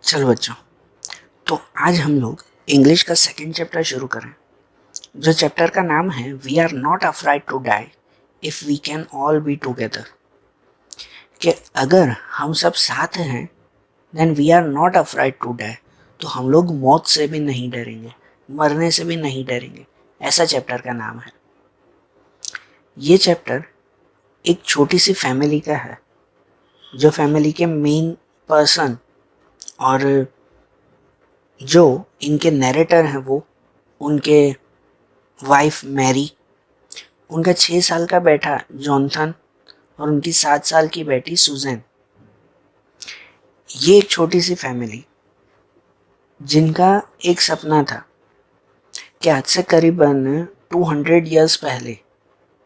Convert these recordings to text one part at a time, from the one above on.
चलो बच्चों, तो आज हम लोग इंग्लिश का सेकंड चैप्टर शुरू करें, जो चैप्टर का नाम है we are not afraid to die if we can all be together. कि अगर हम सब साथ हैं then we are not afraid to die, तो हम लोग मौत से भी नहीं डरेंगे, मरने से भी नहीं डरेंगे। ऐसा चैप्टर का नाम है। ये चैप्टर एक छोटी सी फैमिली का है, जो फैमिली के मेन पर्सन और जो इनके नैरेटर हैं वो उनके वाइफ मैरी, उनका 6 साल का बेटा जॉनथन और उनकी 7 साल की बेटी सुजैन। ये एक छोटी सी फैमिली जिनका एक सपना था कि आज से करीबन 200 इयर्स पहले,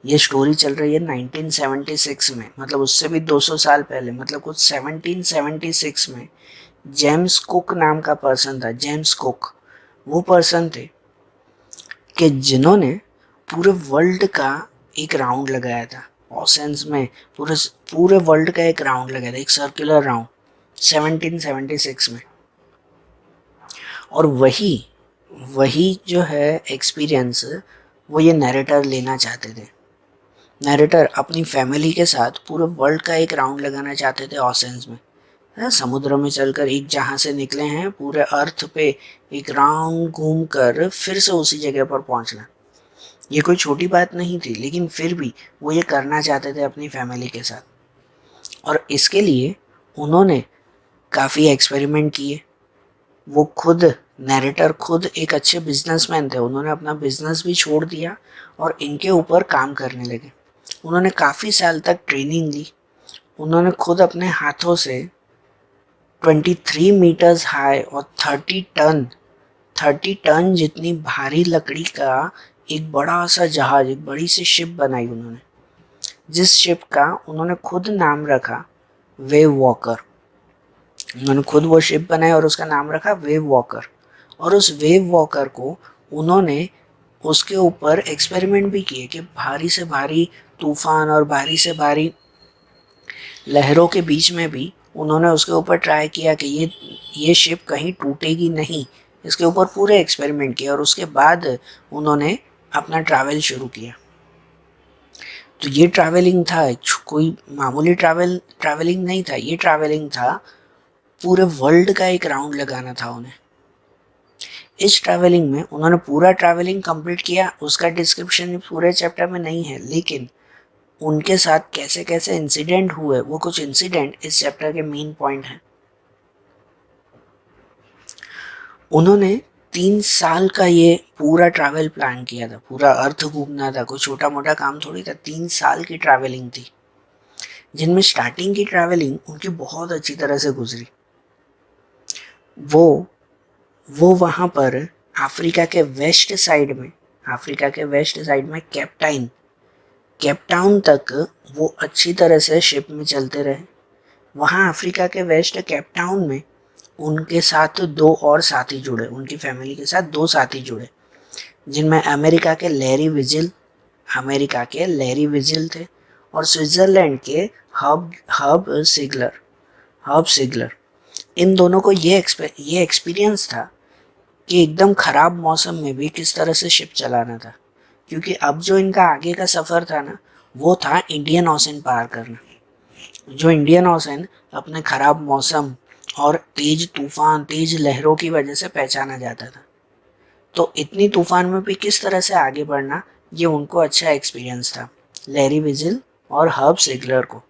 ये स्टोरी चल रही है 1976 में, मतलब उससे भी 200 साल पहले, मतलब कुछ 1776 में जेम्स कुक नाम का पर्सन था। जेम्स कुक वो पर्सन थे कि जिन्होंने पूरे वर्ल्ड का एक राउंड लगाया था ओशंस में। पूरे पूरे वर्ल्ड का एक राउंड लगाया था, एक सर्कुलर राउंड 1776 में। और वही वही जो है एक्सपीरियंस वो ये नैरेटर लेना चाहते थे। नैरेटर अपनी फैमिली के साथ पूरे वर्ल्ड का एक राउंड लगाना चाहते थे ओशंस में। समुद्र में चलकर एक जहाँ से निकले हैं पूरे अर्थ पे एक राउंड घूम कर फिर से उसी जगह पर पहुंचना। ये कोई छोटी बात नहीं थी, लेकिन फिर भी वो ये करना चाहते थे अपनी फैमिली के साथ। और इसके लिए उन्होंने काफ़ी एक्सपेरिमेंट किए। वो खुद नैरेटर खुद एक अच्छे बिजनेसमैन थे, उन्होंने अपना बिजनेस भी छोड़ दिया और इनके ऊपर काम करने लगे। उन्होंने काफ़ी साल तक ट्रेनिंग ली। उन्होंने खुद अपने हाथों से 23 मीटर्स हाई और 30 टन जितनी भारी लकड़ी का एक बड़ा सा जहाज, एक बड़ी सी शिप बनाई उन्होंने, जिस शिप का उन्होंने खुद नाम रखा वेव वॉकर। उन्होंने खुद वो शिप बनाई और उसका नाम रखा वेव वॉकर। और उस वेव वॉकर को उन्होंने उसके ऊपर एक्सपेरिमेंट भी किए कि भारी से भारी तूफान और भारी से भारी लहरों के बीच में भी उन्होंने उसके ऊपर ट्राई किया कि ये शिप कहीं टूटेगी नहीं। इसके ऊपर पूरे एक्सपेरिमेंट किए और उसके बाद उन्होंने अपना ट्रैवल शुरू किया। तो ये ट्रैवलिंग था, कोई मामूली ट्रैवलिंग नहीं था। ये ट्रैवलिंग था, पूरे वर्ल्ड का एक राउंड लगाना था उन्हें। इस ट्रैवलिंग में उन्होंने पूरा ट्रैवलिंग कंप्लीट किया। उसका डिस्क्रिप्शन पूरे चैप्टर में नहीं है, लेकिन उनके साथ कैसे कैसे इंसिडेंट हुए, वो कुछ इंसिडेंट इस चैप्टर के मेन पॉइंट हैं। उन्होंने 3 साल का ये पूरा ट्रैवल प्लान किया था, पूरा अर्थ घूमना था, कोई छोटा मोटा काम थोड़ी था। 3 साल की ट्रैवलिंग थी, जिनमें स्टार्टिंग की ट्रैवलिंग उनकी बहुत अच्छी तरह से गुजरी। वो वहाँ पर अफ्रीका के वेस्ट साइड में केपटाउन तक वो अच्छी तरह से शिप में चलते रहे। वहाँ अफ्रीका के वेस्ट केपटाउन में उनके साथ 2 और साथी जुड़े, उनकी फैमिली के साथ 2 साथी जुड़े, जिनमें अमेरिका के लैरी विजिल थे और स्विट्जरलैंड के हब सिगलर। इन दोनों को ये एक्सपीरियंस था कि एकदम ख़राब मौसम में भी किस तरह से शिप चलाना था, क्योंकि अब जो इनका आगे का सफ़र था ना, वो था इंडियन ओशन पार करना। जो इंडियन ओशन अपने ख़राब मौसम और तेज तूफान, तेज लहरों की वजह से पहचाना जाता था। तो इतनी तूफान में भी किस तरह से आगे बढ़ना, ये उनको अच्छा एक्सपीरियंस था, लैरी विजिल और हब सिगलर को।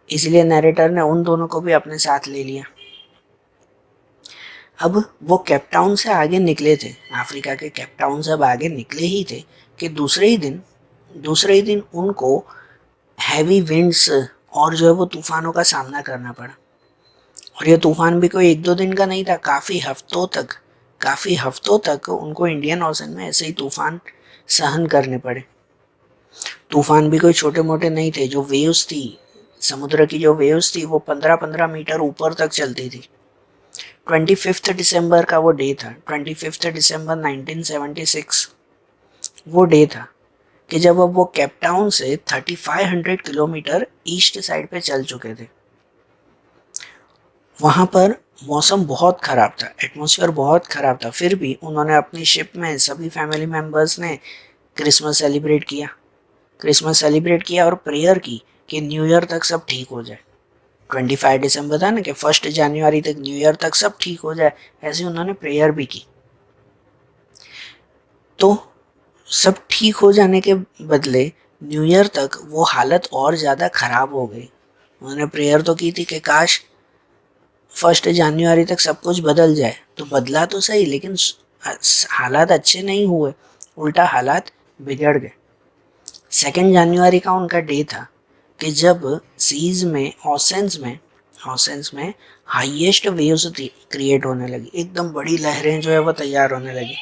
इसलिए नैरेटर ने उन दोनों को भी अपने साथ ले लिया। अब वो केपटाउन से आगे निकले थे, अफ्रीका के केपटाउन से अब आगे निकले ही थे कि दूसरे ही दिन उनको हैवी विंड्स और जो है वो तूफानों का सामना करना पड़ा। और ये तूफान भी कोई 1-2 दिन का नहीं था, काफ़ी हफ्तों तक उनको इंडियन ओशन में ऐसे ही तूफान सहन करने पड़े। तूफान भी कोई छोटे मोटे नहीं थे। जो वेव्स थी, समुद्र की जो वेव्स थी, वो 15-15 मीटर ऊपर तक चलती थी। 25 दिसंबर का वो डे था, 25 दिसंबर 1976 वो डे था कि जब अब वो केपटाउन से 3500 किलोमीटर ईस्ट साइड पे चल चुके थे। वहाँ पर मौसम बहुत ख़राब था, एटमॉस्फेयर बहुत ख़राब था, फिर भी उन्होंने अपनी शिप में सभी फैमिली मेम्बर्स ने क्रिसमस सेलिब्रेट किया। क्रिसमस सेलिब्रेट किया और प्रेयर की कि न्यू ईयर तक सब ठीक हो जाए। 25 दिसंबर था ना कि 1 जनवरी तक, न्यू ईयर तक सब ठीक हो जाए, ऐसे उन्होंने प्रेयर भी की। तो सब ठीक हो जाने के बदले न्यू ईयर तक वो हालत और ज़्यादा ख़राब हो गई। उन्होंने प्रेयर तो की थी कि काश 1 जनवरी तक सब कुछ बदल जाए, तो बदला तो सही, लेकिन हालात अच्छे नहीं हुए, उल्टा हालात बिगड़ गए। 2 जनवरी का उनका डे था कि जब सीज में ओशंस में हाईएस्ट वेव्स क्रिएट होने लगी, एकदम बड़ी लहरें जो है वो तैयार होने लगी।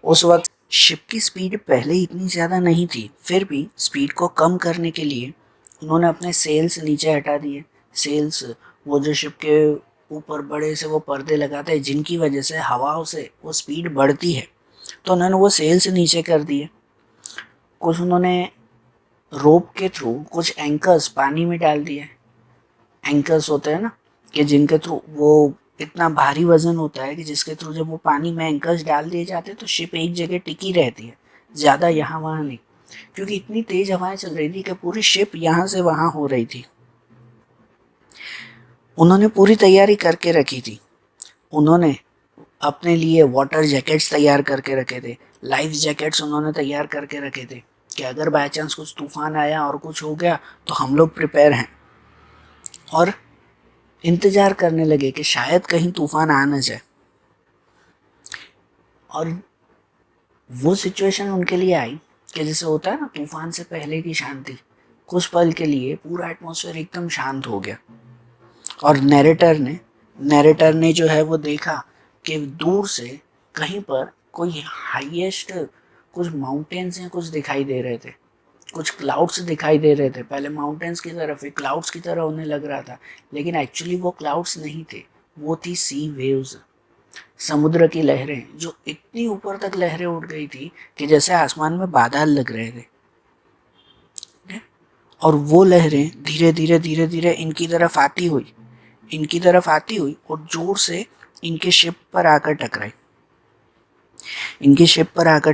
उस वक्त शिप की स्पीड पहले इतनी ज़्यादा नहीं थी, फिर भी स्पीड को कम करने के लिए उन्होंने अपने सेल्स नीचे हटा दिए। सेल्स, वो जो शिप के ऊपर बड़े से वो पर्दे लगाते हैं जिनकी वजह से हवाओं से वो स्पीड बढ़ती है, तो उन्होंने वो सेल्स नीचे कर दिए। कुछ उन्होंने रोप के थ्रू कुछ एंकर्स पानी में डाल दिए। एंकर्स होते हैं ना कि जिनके थ्रू वो इतना भारी वजन होता है कि जिसके थ्रू जब वो पानी में एंकर्स डाल दिए जाते हैं तो शिप एक जगह टिकी रहती है, ज़्यादा यहाँ वहाँ नहीं, क्योंकि इतनी तेज हवाएं चल रही थी कि पूरी शिप यहाँ से वहाँ हो रही थी। उन्होंने पूरी तैयारी करके रखी थी। उन्होंने अपने लिए वाटर जैकेट्स तैयार करके रखे थे, लाइफ जैकेट्स उन्होंने तैयार करके रखे थे कि अगर बाय चांस कुछ तूफान आया और कुछ हो गया तो हम लोग प्रिपेयर हैं। और इंतज़ार करने लगे कि शायद कहीं तूफान आ न जाए। और वो सिचुएशन उनके लिए आई कि जैसे होता है ना तूफान से पहले की शांति, कुछ पल के लिए पूरा एटमॉस्फेयर एकदम शांत हो गया। और नैरेटर ने जो है वो देखा कि दूर से कहीं पर कोई हाईएस्ट कुछ माउंटेन्स हैं, कुछ दिखाई दे रहे थे, कुछ क्लाउड्स दिखाई दे रहे थे। पहले माउंटेन्स की तरफ, फिर क्लाउड्स की तरह उन्हें लग रहा था, लेकिन एक्चुअली वो क्लाउड्स नहीं थे, वो थी सी वेव्स, समुद्र की लहरें, जो इतनी ऊपर तक लहरें उठ गई थी कि जैसे आसमान में बादल लग रहे थे। और वो लहरें धीरे धीरे इनकी तरफ आती हुई और जोर से इनके शिप पर आकर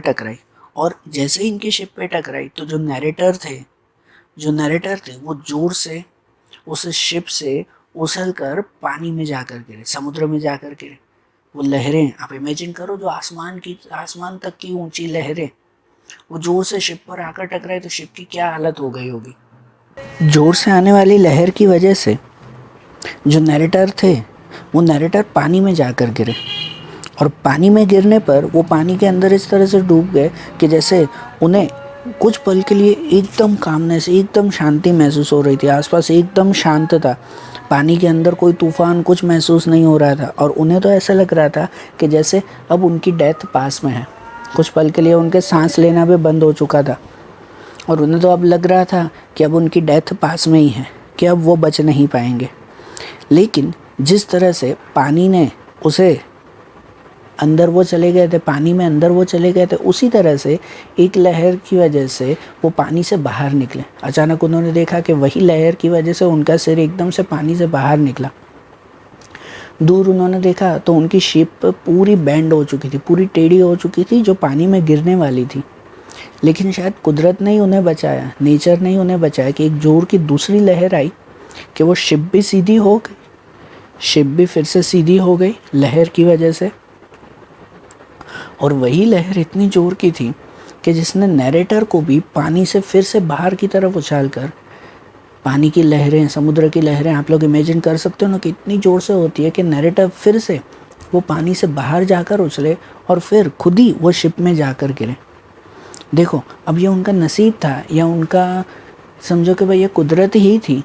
टकराई। और जैसे ही इनकी शिप पे टकराई तो जो नरेटर थे वो जोर से उस शिप से उछल कर पानी में जाकर गिरे, समुद्र में जाकर गिरे। वो लहरें आप इमेजिन करो, जो आसमान तक की ऊंची लहरें, वो जोर से शिप पर आकर टकराई तो शिप की क्या हालत हो गई होगी। जोर से आने वाली लहर की वजह से जो नैरेटर थे वो नैरेटर पानी में जाकर गिरे, और पानी में गिरने पर वो पानी के अंदर इस तरह से डूब गए कि जैसे उन्हें कुछ पल के लिए एकदम कामनेस, एकदम शांति महसूस हो रही थी, आसपास एकदम शांत था, पानी के अंदर कोई तूफान कुछ महसूस नहीं हो रहा था। और उन्हें तो ऐसा लग रहा था कि जैसे अब उनकी डेथ पास में है। कुछ पल के लिए उनके सांस लेना भी बंद हो चुका था और उन्हें तो अब लग रहा था कि अब उनकी डेथ पास में ही है, कि अब वो बच नहीं पाएंगे। लेकिन जिस तरह से पानी ने उसे अंदर वो चले गए थे, पानी में अंदर वो चले गए थे, उसी तरह से एक लहर की वजह से वो पानी से बाहर निकले। अचानक उन्होंने देखा कि वही लहर की वजह से उनका सिर एकदम से पानी से बाहर निकला। दूर उन्होंने देखा तो उनकी शिप पूरी बेंड हो चुकी थी, पूरी टेढ़ी हो चुकी थी, जो पानी में गिरने वाली थी। लेकिन शायद कुदरत ने ही उन्हें बचाया, नेचर ने ही उन्हें बचाया कि एक जोर की दूसरी लहर आई कि वो शिप भी सीधी हो गई, शिप भी फिर से सीधी हो गई लहर की वजह से। और वही लहर इतनी जोर की थी कि जिसने नैरेटर को भी पानी से फिर से बाहर की तरफ उछालकर, पानी की लहरें, समुद्र की लहरें आप लोग इमेजिन कर सकते हो ना कि इतनी ज़ोर से होती है कि नैरेटर फिर से वो पानी से बाहर जाकर उछले और फिर खुद ही वो शिप में जाकर गिरे। देखो, अब ये उनका नसीब था या उनका समझो कि भाई ये कुदरत ही थी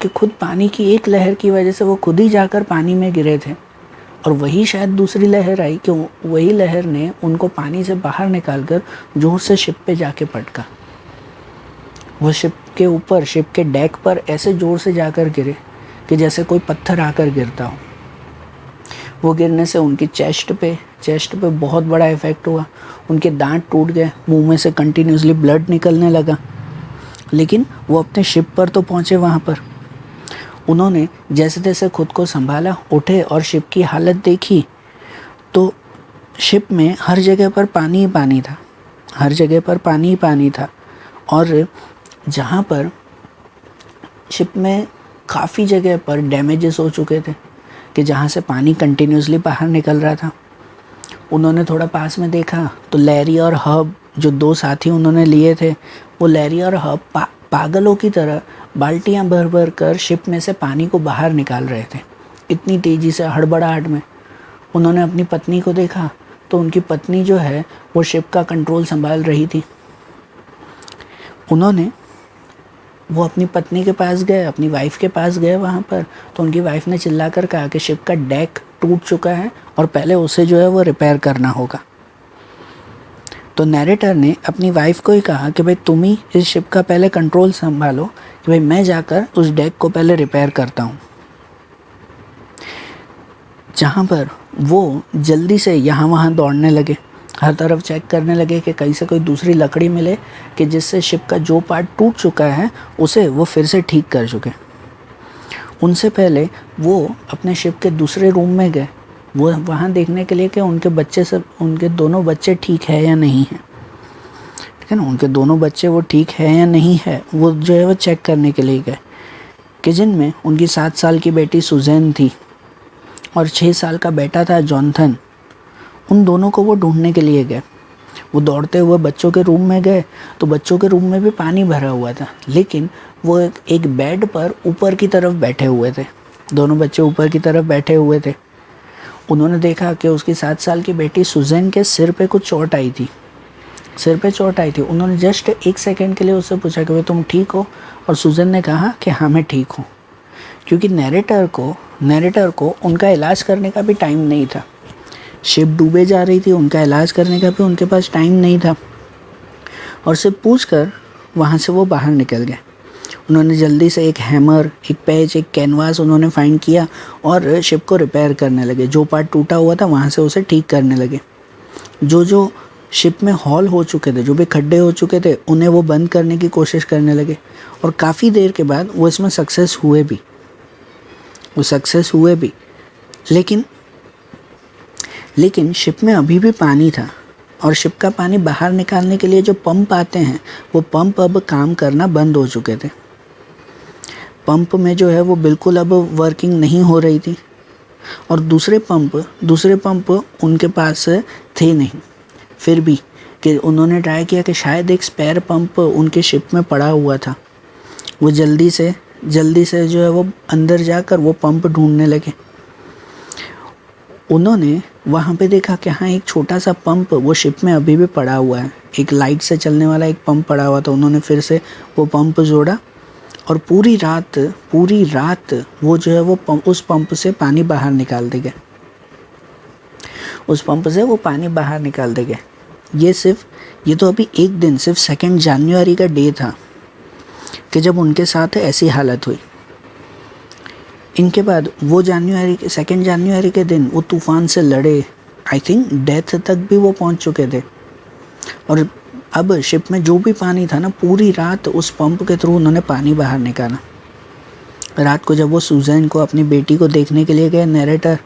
कि खुद पानी की एक लहर की वजह से वो खुद ही जाकर पानी में गिरे थे। और वही शायद दूसरी लहर आई कि वही लहर ने उनको पानी से बाहर निकालकर जोर से शिप पे जाके पटका। वो शिप के ऊपर, शिप के डेक पर ऐसे जोर से जाकर गिरे कि जैसे कोई पत्थर आकर गिरता हो। वो गिरने से उनकी चेस्ट पे बहुत बड़ा इफ़ेक्ट हुआ। उनके दांत टूट गए, मुंह में से कंटिन्यूसली ब्लड निकलने लगा। लेकिन वो अपने शिप पर तो पहुँचे। वहाँ पर उन्होंने जैसे तैसे खुद को संभाला, उठे और शिप की हालत देखी तो शिप में हर जगह पर पानी ही पानी था, हर जगह पर पानी ही पानी था। और जहाँ पर शिप में काफ़ी जगह पर डैमेजेस हो चुके थे कि जहाँ से पानी कंटिन्यूसली बाहर निकल रहा था। उन्होंने थोड़ा पास में देखा तो लैरी और हब, जो दो साथी उन्होंने लिए थे, वो लैरी और हब पागलों की तरह बाल्टियाँ भर भर कर शिप में से पानी को बाहर निकाल रहे थे, इतनी तेज़ी से, हड़बड़ाहट में। उन्होंने अपनी पत्नी को देखा तो उनकी पत्नी जो है वो शिप का कंट्रोल संभाल रही थी। वो अपनी पत्नी के पास गए, अपनी वाइफ के पास गए वहाँ पर, तो उनकी वाइफ ने चिल्लाकर कहा कि शिप का डेक टूट चुका है और पहले उसे जो है वो रिपेयर करना होगा। तो नैरेटर ने अपनी वाइफ को ही कहा कि भाई तुम ही इस शिप का पहले कंट्रोल संभालो, कि भाई मैं जाकर उस डेक को पहले रिपेयर करता हूँ। जहाँ पर वो जल्दी से यहाँ वहाँ दौड़ने लगे, हर तरफ चेक करने लगे कि कहीं से कोई दूसरी लकड़ी मिले कि जिससे शिप का जो पार्ट टूट चुका है उसे वो फिर से ठीक कर सके। उनसे पहले वो अपने शिप के दूसरे रूम में गए, वो वहाँ देखने के लिए कि उनके दोनों बच्चे ठीक है या नहीं है, ठीक है ना, उनके दोनों बच्चे वो ठीक है या नहीं है, वो जो है वो चेक करने के लिए गए। कि जिनमें उनकी 7 साल की बेटी सुजैन थी और 6 साल का बेटा था जॉनथन। उन दोनों को वो ढूंढने के लिए गए। वो दौड़ते हुए बच्चों के रूम में गए तो बच्चों के रूम में भी पानी भरा हुआ था, लेकिन वो एक बेड पर ऊपर की तरफ बैठे हुए थे। दोनों बच्चे ऊपर की तरफ बैठे हुए थे। उन्होंने देखा कि उसकी 7 साल की बेटी सुजैन के सिर पे कुछ चोट आई थी, सिर पे चोट आई थी। उन्होंने जस्ट 1 सेकेंड के लिए उससे पूछा कि भाई तुम ठीक हो, और सुजैन ने कहा कि हाँ मैं ठीक हूँ, क्योंकि नैरेटर को उनका इलाज करने का भी टाइम नहीं था। शिप डूबे जा रही थी, उनका इलाज करने का भी उनके पास टाइम नहीं था। और सिर्फ पूछकर वहाँ से वो बाहर निकल गए। उन्होंने जल्दी से एक हैमर, एक पेच, एक कैनवास उन्होंने फाइंड किया और शिप को रिपेयर करने लगे। जो पार्ट टूटा हुआ था वहाँ से उसे ठीक करने लगे। जो शिप में हॉल हो चुके थे, जो भी खड्डे हो चुके थे, उन्हें वो बंद करने की कोशिश करने लगे। और काफ़ी देर के बाद वो इसमें सक्सेस हुए भी। लेकिन शिप में अभी भी पानी था, और शिप का पानी बाहर निकालने के लिए जो पंप आते हैं वो पंप अब काम करना बंद हो चुके थे। पंप में जो है वो बिल्कुल अब वर्किंग नहीं हो रही थी, और दूसरे पंप उनके पास थे नहीं। फिर भी कि उन्होंने ट्राई किया कि शायद एक स्पेयर पंप उनके शिप में पड़ा हुआ था। वो जल्दी से जो है वो अंदर जाकर वो पंप ढूंढने लगे। उन्होंने वहाँ पे देखा कि हाँ एक छोटा सा पंप वो शिप में अभी भी पड़ा हुआ है, एक लाइट से चलने वाला एक पंप पड़ा हुआ था। उन्होंने फिर से वो पंप जोड़ा और पूरी रात वो जो है वो उस पंप से पानी बाहर निकाल दे गए। ये तो अभी एक दिन, सिर्फ 2 जनवरी का डे था कि जब उनके साथ ऐसी हालत हुई। इनके बाद वो 2 जनवरी के दिन वो तूफ़ान से लड़े, आई थिंक डेथ तक भी वो पहुंच चुके थे। और अब शिप में जो भी पानी था ना, पूरी रात उस पंप के थ्रू उन्होंने पानी बाहर निकाला। रात को जब वो सुजैन को, अपनी बेटी को देखने के लिए गए नैरेटर,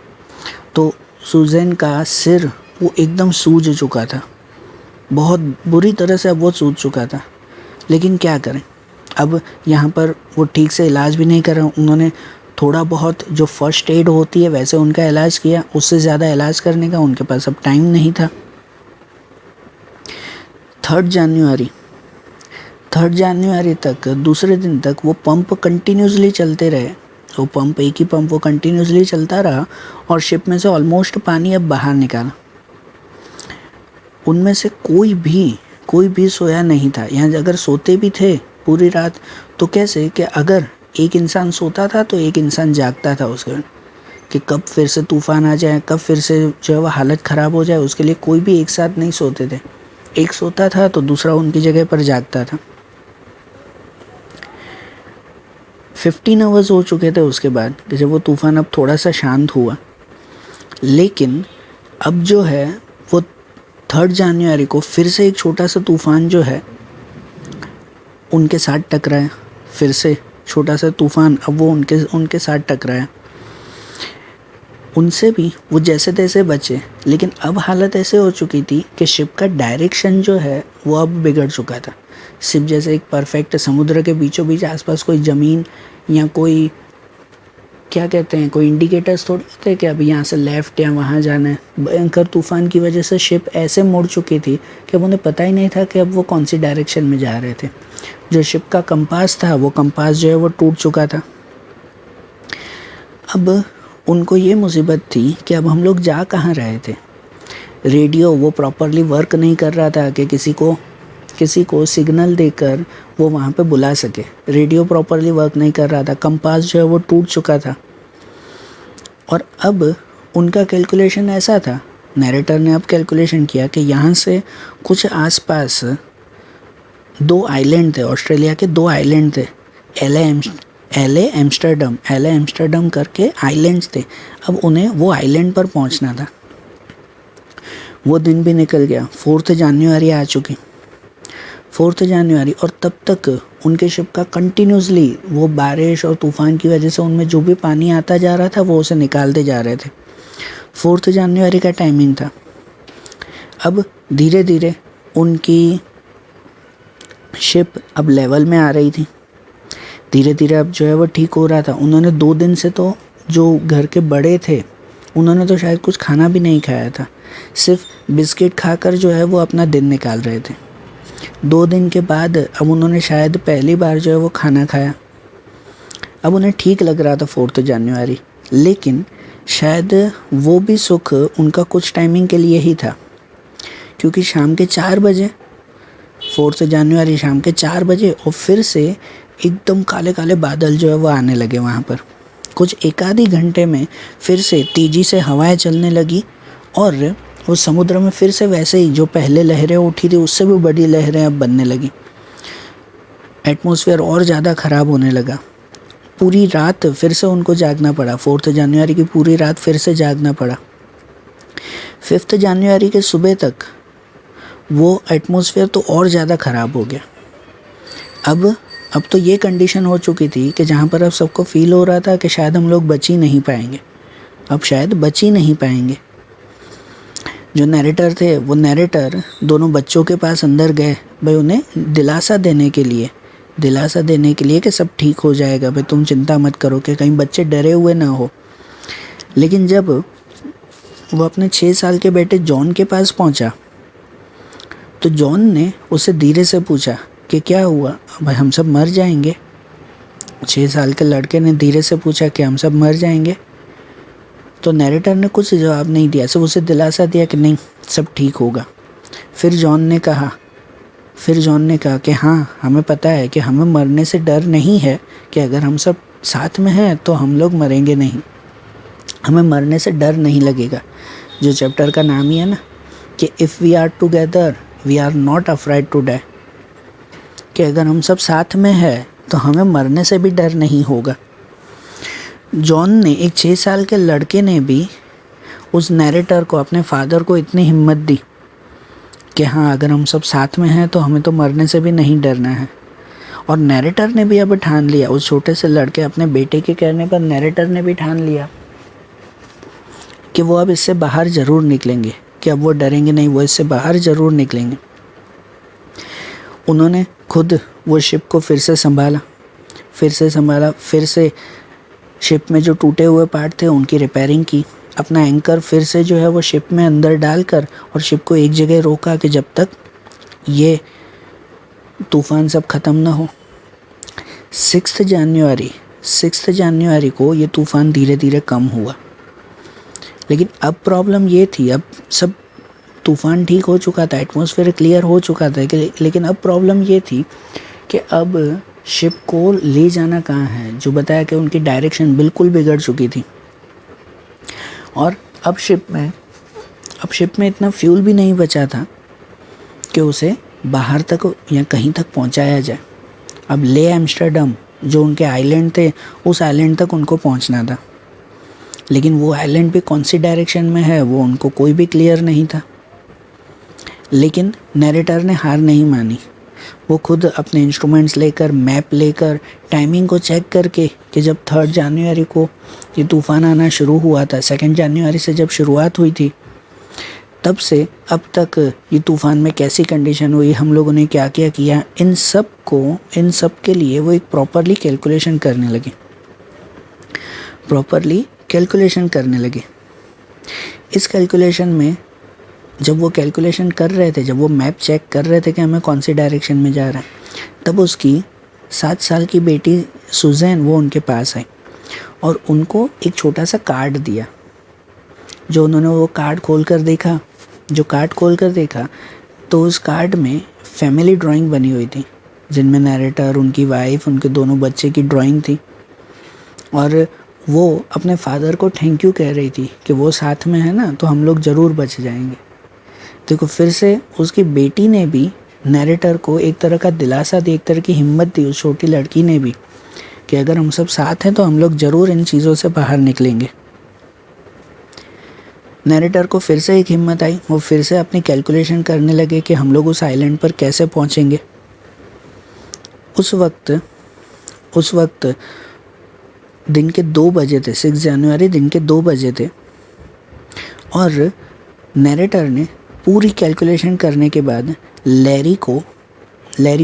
तो सुजैन का सिर वो एकदम सूज चुका था, बहुत बुरी तरह से अब वो सूज चुका था। लेकिन क्या करें, अब यहाँ पर वो ठीक से इलाज भी नहीं कर रहे। उन्होंने थोड़ा बहुत जो फर्स्ट एड होती है वैसे उनका इलाज किया, उससे ज़्यादा इलाज करने का उनके पास अब टाइम नहीं था। 3 जनवरी तक, दूसरे दिन तक वो पंप कंटिन्यूसली चलते रहे। एक ही पंप वो कंटिन्यूसली चलता रहा और शिप में से ऑलमोस्ट पानी अब बाहर निकाला। उनमें से कोई भी सोया नहीं था। यहाँ अगर सोते भी थे पूरी रात तो कैसे कि अगर एक इंसान सोता था तो एक इंसान जागता था उसके, कि कब फिर से तूफ़ान आ जाए, कब फिर से जो है वो हालत ख़राब हो जाए, उसके लिए कोई भी एक साथ नहीं सोते थे। एक सोता था तो दूसरा उनकी जगह पर जागता था। 15 आवर्स हो चुके थे उसके बाद कि जब वो तूफ़ान अब थोड़ा सा शांत हुआ। लेकिन अब जो है वो 3 जनवरी को फिर से एक छोटा सा तूफ़ान जो है उनके साथ टकराया फिर से, छोटा सा तूफान अब वो उनके साथ टकराया। उनसे भी वो जैसे तैसे बचे, लेकिन अब हालत ऐसे हो चुकी थी कि शिप का डायरेक्शन जो है वो अब बिगड़ चुका था। शिप जैसे एक परफेक्ट समुद्र के बीचों बीच आसपास कोई ज़मीन या कोई क्या कहते हैं कोई इंडिकेटर्स थोड़ी होते हैं कि अब यहाँ से लेफ़्ट या वहाँ जाना है। भयंकर तूफान की वजह से शिप ऐसे मुड़ चुकी थी कि अब उन्हें पता ही नहीं था कि अब वो कौन सी डायरेक्शन में जा रहे थे। जो शिप का कंपास था वो कंपास जो है वो टूट चुका था। अब उनको ये मुसीबत थी कि अब हम लोग जा कहाँ रहे थे। रेडियो वो प्रॉपरली वर्क नहीं कर रहा था कि किसी को सिग्नल देकर वो वहाँ पे बुला सके। रेडियो प्रॉपरली वर्क नहीं कर रहा था, कंपास जो है वो टूट चुका था। और अब उनका कैलकुलेशन ऐसा था, नैरेटर ने अब कैलकुलेशन किया कि यहाँ से कुछ आसपास 2 आइलैंड थे, ऑस्ट्रेलिया के 2 आइलैंड थे, एले एम्स्टर्डम करके आइलैंड्स थे। अब उन्हें वो आइलैंड पर पहुंचना था। वो दिन भी निकल गया, 4 जनवरी आ चुकी, 4 जनवरी, और तब तक उनके शिप का कंटिन्यूसली वो बारिश और तूफान की वजह से उनमें जो भी पानी आता जा रहा था वो उसे निकालते जा रहे थे। 4 जनवरी का टाइमिंग था। अब धीरे धीरे उनकी शिप अब लेवल में आ रही थी, धीरे धीरे अब जो है वो ठीक हो रहा था। उन्होंने 2 दिन से तो जो घर के बड़े थे उन्होंने तो शायद कुछ खाना भी नहीं खाया था, सिर्फ बिस्किट खाकर जो है वो अपना दिन निकाल रहे थे। 2 दिन के बाद अब उन्होंने शायद पहली बार जो है वो खाना खाया। अब उन्हें ठीक लग रहा था 4 जनवरी, लेकिन शायद वो भी सुख उनका कुछ टाइमिंग के लिए ही था, क्योंकि शाम के 4 बजे 4 जनवरी शाम के 4 बजे और फिर से एकदम काले काले बादल जो है वो आने लगे वहाँ पर। कुछ एक आधी घंटे में फिर से तेज़ी से हवाएं चलने लगी और वो समुद्र में फिर से वैसे ही जो पहले लहरें उठी थी उससे भी बड़ी लहरें अब बनने लगी। एटमॉस्फेयर और ज़्यादा ख़राब होने लगा। पूरी रात फिर से उनको जागना पड़ा, 4 जनवरी की पूरी रात फिर से जागना पड़ा। 5 जनवरी के सुबह तक वो एटमॉस्फेयर तो और ज़्यादा ख़राब हो गया। अब तो ये कंडीशन हो चुकी थी कि जहाँ पर अब सबको फील हो रहा था कि शायद हम लोग बच ही नहीं पाएंगे, अब शायद बच ही नहीं पाएंगे। जो नैरेटर थे वो नैरेटर दोनों बच्चों के पास अंदर गए, भाई उन्हें दिलासा देने के लिए कि सब ठीक हो जाएगा, भाई तुम चिंता मत करो, कि कहीं बच्चे डरे हुए ना हो। लेकिन जब वो अपने 6 साल के बेटे जॉन के पास पहुंचा तो जॉन ने उसे धीरे से पूछा कि क्या हुआ भाई, हम सब मर जाएंगे। 6 साल के लड़के ने धीरे से पूछा कि हम सब मर जाएंगे। तो नैरेटर ने कुछ जवाब नहीं दिया, सिर्फ उसे दिलासा दिया कि नहीं सब ठीक होगा। फिर जॉन ने कहा कि हाँ हमें पता है कि हमें मरने से डर नहीं है, कि अगर हम सब साथ में हैं तो हम लोग मरेंगे नहीं, हमें मरने से डर नहीं लगेगा। जो चैप्टर का नाम ही है ना कि if we are together we are not afraid to die, कि अगर हम सब साथ में हैं तो हमें मरने से भी डर नहीं होगा। जॉन ने, एक 6 साल के लड़के ने भी उस नैरेटर को, अपने फादर को इतनी हिम्मत दी कि हाँ अगर हम सब साथ में हैं तो हमें तो मरने से भी नहीं डरना है। और नैरेटर ने भी अब ठान लिया, उस छोटे से लड़के, अपने बेटे के कहने पर नैरेटर ने भी ठान लिया कि वो अब इससे बाहर ज़रूर निकलेंगे, कि अब वो डरेंगे नहीं, वो इससे बाहर ज़रूर निकलेंगे। उन्होंने खुद वो शिप को फिर से संभाला, फिर से शिप में जो टूटे हुए पार्ट थे उनकी रिपेयरिंग की, अपना एंकर फिर से जो है वो शिप में अंदर डालकर और शिप को एक जगह रोका कि जब तक ये तूफ़ान सब ख़त्म ना हो। 6 जनवरी को ये तूफ़ान धीरे धीरे कम हुआ। लेकिन अब प्रॉब्लम ये थी, अब सब तूफ़ान ठीक हो चुका था, एटमॉस्फेयर क्लियर हो चुका था, लेकिन अब प्रॉब्लम ये थी कि अब शिप को ले जाना कहाँ है। जो बताया कि उनकी डायरेक्शन बिल्कुल बिगड़ चुकी थी और अब शिप में इतना फ्यूल भी नहीं बचा था कि उसे बाहर तक या कहीं तक पहुंचाया जाए। अब ले एम्स्टर्डम जो उनके आइलैंड थे, उस आइलैंड तक उनको पहुंचना था, लेकिन वो आइलैंड भी कौन सी डायरेक्शन में है वो उनको कोई भी क्लियर नहीं था। लेकिन नैरेटर ने हार नहीं मानी। वो खुद अपने इंस्ट्रूमेंट्स लेकर, मैप लेकर, टाइमिंग को चेक करके कि जब 3 जनवरी को ये तूफ़ान आना शुरू हुआ था, 2 जनवरी से जब शुरुआत हुई थी, तब से अब तक ये तूफ़ान में कैसी कंडीशन हुई, हम लोगों ने क्या क्या किया, इन सब के लिए वो एक प्रॉपरली कैलकुलेशन करने लगे। इस कैलकुलेशन में जब वो कैलकुलेशन कर रहे थे, जब वो मैप चेक कर रहे थे कि हमें कौन सी डायरेक्शन में जा रहा है, तब उसकी 7 साल की बेटी सुजैन वो उनके पास आई और उनको एक छोटा सा कार्ड दिया। जो उन्होंने वो कार्ड खोल कर देखा तो उस कार्ड में फैमिली ड्राइंग बनी हुई थी, जिनमें नैरेटर, उनकी वाइफ, उनके दोनों बच्चे की ड्राइंग थी और वो अपने फादर को थैंक यू कह रही थी कि वो साथ में है ना, तो हम लोग ज़रूर बच जाएंगे। देखो, फिर से उसकी बेटी ने भी नैरेटर को एक तरह का दिलासा दी, एक तरह की हिम्मत दी उस छोटी लड़की ने भी कि अगर हम सब साथ हैं तो हम लोग ज़रूर इन चीज़ों से बाहर निकलेंगे। नैरेटर को फिर से एक हिम्मत आई, वो फिर से अपनी कैलकुलेशन करने लगे कि हम लोग उस आइलैंड पर कैसे पहुंचेंगे। उस वक्त दिन के 2 बजे थे, 6 जनवरी दिन के 2 बजे थे और नैरेटर ने पूरी कैलकुलेशन करने के बाद लैरी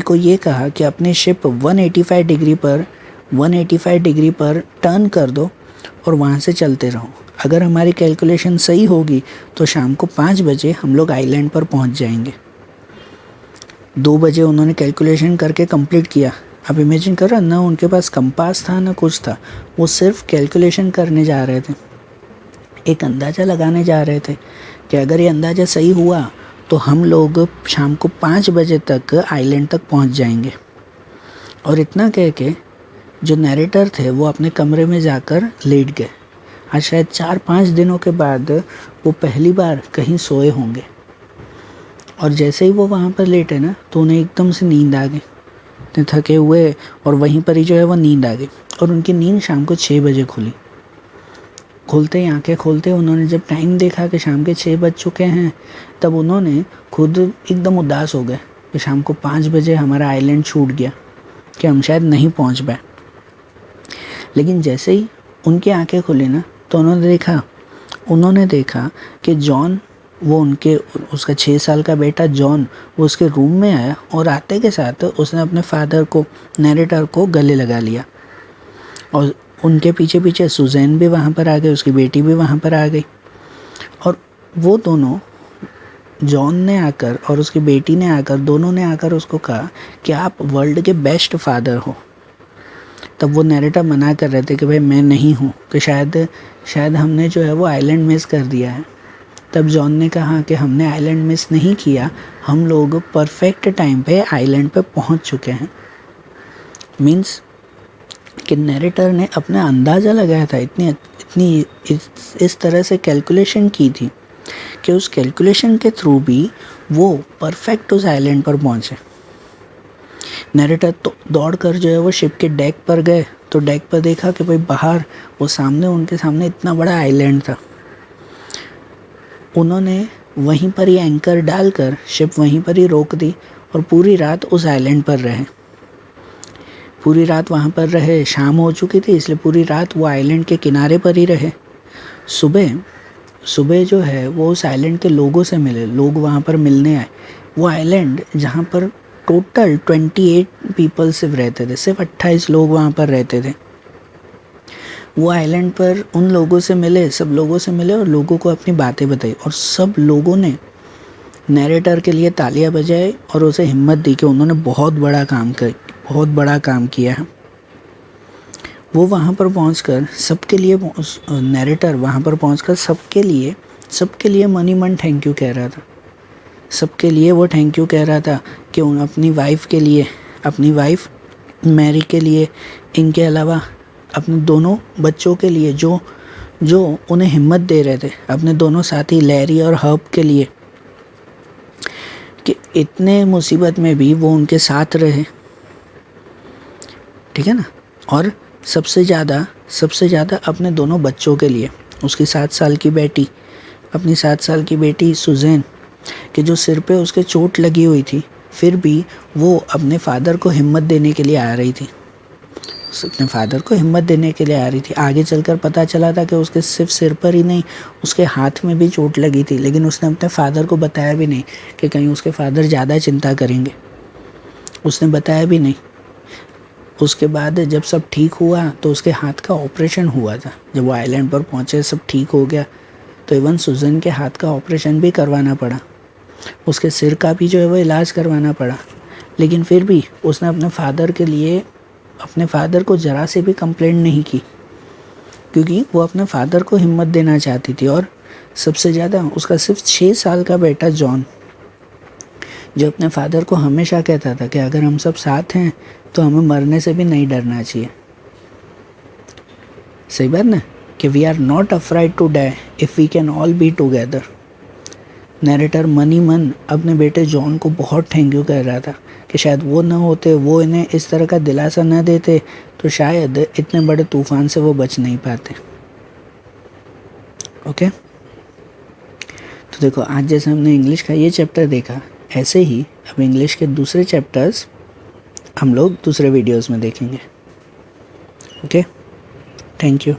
को ये कहा कि अपनी शिप 185 डिग्री पर टर्न कर दो और वहाँ से चलते रहो। अगर हमारी कैलकुलेशन सही होगी तो शाम को 5 बजे हम लोग आइलैंड पर पहुँच जाएंगे। 2 बजे उन्होंने कैलकुलेशन करके कंप्लीट किया। अब इमेजिन करो, ना उनके पास कंपास था ना कुछ था, वो सिर्फ कैलकुलेशन करने जा रहे थे, एक अंदाज़ा लगाने जा रहे थे कि अगर ये अंदाज़ा सही हुआ तो हम लोग शाम को 5 बजे तक आइलैंड तक पहुंच जाएंगे। और इतना कह के जो नैरेटर थे वो अपने कमरे में जाकर लेट गए। आज शायद 4-5 दिनों के बाद वो पहली बार कहीं सोए होंगे और जैसे ही वो वहाँ पर लेटे ना तो उन्हें एकदम से नींद आ गई। इतने थके हुए और वहीं पर ही जो है वो नींद आ गई और उनकी नींद शाम को 6 बजे खुली। आंखें खोलते उन्होंने जब टाइम देखा कि शाम के 6 बज चुके हैं, तब उन्होंने खुद एकदम उदास हो गए कि शाम को 5 बजे हमारा आइलैंड छूट गया, कि हम शायद नहीं पहुंच पाए। लेकिन जैसे ही उनकी आंखें खुली ना तो उन्होंने देखा कि जॉन, उसका 6 साल का बेटा जॉन, वो उसके रूम में आया और आते के साथ उसने अपने फादर को, नैरेटर को गले लगा लिया और उनके पीछे पीछे सुजैन भी वहाँ पर आ गई, उसकी बेटी भी वहाँ पर आ गई और वो दोनों, जॉन ने आकर और उसकी बेटी ने आकर, दोनों ने आकर उसको कहा कि आप वर्ल्ड के बेस्ट फादर हो। तब वो नैरेटर मना कर रहे थे कि भाई मैं नहीं हूँ, कि शायद हमने जो है वो आइलैंड मिस कर दिया है। तब जॉन ने कहा कि हमने आइलैंड मिस नहीं किया, हम लोग परफेक्ट टाइम पे आइलैंड पे पहुँच चुके हैं। मीन्स कि नैरेटर ने अपना अंदाज़ा लगाया था, इतनी इस तरह से कैलकुलेशन की थी कि उस कैलकुलेशन के थ्रू भी वो परफेक्ट उस आइलैंड पर पहुँचे। नैरेटर तो दौड़कर जो है वो शिप के डेक पर गए तो डेक पर देखा कि भाई बाहर वो उनके सामने इतना बड़ा आइलैंड था। उन्होंने वहीं पर ही एंकर डालकर शिप वहीं पर ही रोक दी और पूरी रात उस आइलैंड पर रहे। पूरी रात वहाँ पर रहे, शाम हो चुकी थी इसलिए पूरी रात वो आइलैंड के किनारे पर ही रहे। सुबह जो है वो उस आइलैंड के लोगों से मिले, लोग वहाँ पर मिलने आए। वो आइलैंड जहाँ पर टोटल 28 पीपल सिर्फ रहते थे, सिर्फ 28 लोग वहाँ पर रहते थे। वो आइलैंड पर उन लोगों से मिले, सब लोगों से मिले और लोगों को अपनी बातें बताई और सब लोगों ने नैरेटर के लिए तालियां बजाई और उसे हिम्मत दी कि उन्होंने बहुत बड़ा काम किया है। वो वहाँ पर पहुँचकर सबके लिए, नैरेटर वहाँ पर पहुँचकर सबके लिए मनी मन थैंक यू कह रहा था। सबके लिए वो थैंक यू कह रहा था कि अपनी वाइफ के लिए, अपनी वाइफ मैरी के लिए, इनके अलावा अपने दोनों बच्चों के लिए जो उन्हें हिम्मत दे रहे थे, अपने दोनों साथी लैरी और हर्ब के लिए, कि इतने मुसीबत में भी वो उनके साथ रहे। ठीक है ना। और सबसे ज़्यादा अपने दोनों बच्चों के लिए, उसकी 7 साल की बेटी, अपनी 7 साल की बेटी सुजैन, कि जो सिर पे उसके चोट लगी हुई थी, फिर भी वो अपने फादर को हिम्मत देने के लिए आ रही थी, अपने फादर को हिम्मत देने के लिए आ रही थी। आगे चलकर पता चला था कि उसके सिर्फ सिर पर ही नहीं, उसके हाथ में भी चोट लगी थी, लेकिन उसने अपने फादर को बताया भी नहीं कि कहीं उसके फादर ज़्यादा चिंता करेंगे, उसने बताया भी नहीं। उसके बाद जब सब ठीक हुआ तो उसके हाथ का ऑपरेशन हुआ था। जब वो आइलैंड पर पहुँचे, सब ठीक हो गया, तो इवन सुजन के हाथ का ऑपरेशन भी करवाना पड़ा, उसके सिर का भी जो है वो इलाज करवाना पड़ा। लेकिन फिर भी उसने अपने फादर के लिए, अपने फादर को ज़रा से भी कंप्लेंट नहीं की, क्योंकि वो अपने फादर को हिम्मत देना चाहती थी। और सबसे ज़्यादा उसका सिर्फ 6 साल का बेटा जॉन, जो अपने फादर को हमेशा कहता था कि अगर हम सब साथ हैं तो हमें मरने से भी नहीं डरना चाहिए। सही बात ना, कि we are not afraid to die if we can all be together. Narrator मन ही मन अपने बेटे जॉन को बहुत थैंक यू कह रहा था कि शायद वो ना होते, वो इन्हें इस तरह का दिलासा न देते, तो शायद इतने बड़े तूफान से वो बच नहीं पाते। ओके, तो देखो आज जैसे हमने इंग्लिश का ये चैप्टर देखा, ऐसे ही अब इंग्लिश के दूसरे चैप्टर्स हम लोग दूसरे वीडियोस में देखेंगे। Okay, thank you.